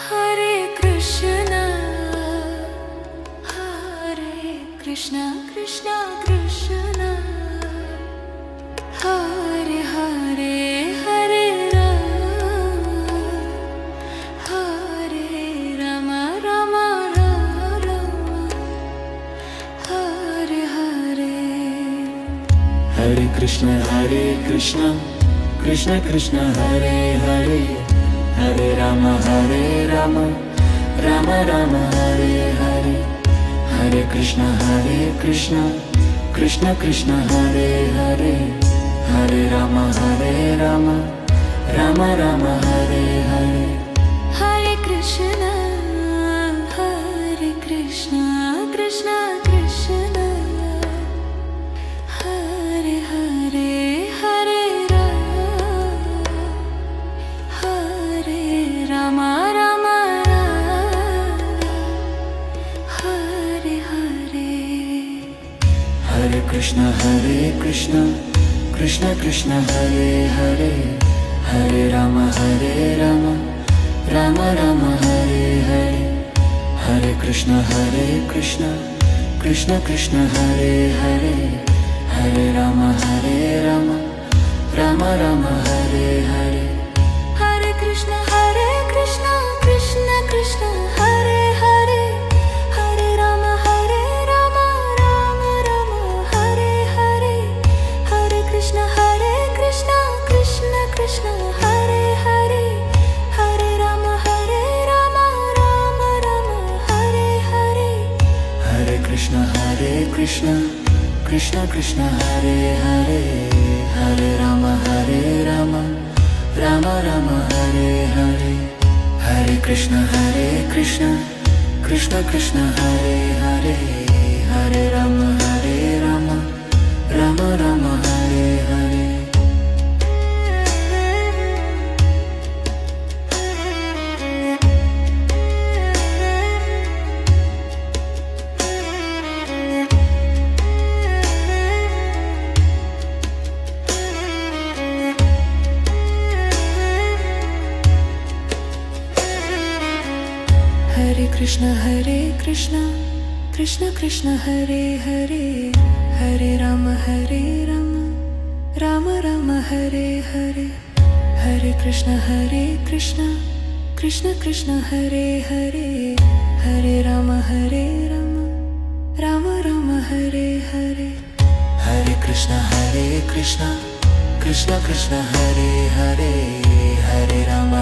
Hare Krishna Hare Krishna Krishna Krishna Hare Hare Hare Ram Hare Ram Ram Ram Hare Hare Hare Krishna Krishna Krishna Hare Hare Hare Ram Ram Ram Hare Hare Hare Krishna Krishna Krishna Hare Hare Hare Ram Ram Ram Hare Hare Hare Krishna Krishna Krishna Hare Hare Hare Ram Hare Ram Ram Hare Hare Hare Krishna Krishna Hare Hare Hare Ram Ram Ram Hare Hare Hare Krishna Krishna Hare Hare Hare Ram Ram Ram Hare Hare Hare Krishna Krishna Krishna Hare Hare Hare Ram Ram Ram Hare Hare Hare Krishna Krishna Krishna Hare Hare Hare Ram Ram Ram Hare Hare Hare Krishna Krishna Hare Hare Hare Ram Ram Ram Hare Hare Hare Krishna Krishna Hare Hare Hare Ram Ram Hare Hare Hare Krishna Krishna Krishna Hare Hare Hare Ram Ram Ram Hare Hare Hare Krishna Krishna Krishna Hare Hare Hare Ram Ram Ram Hare Hare Hare Krishna Krishna Krishna Hare Hare Hare Ram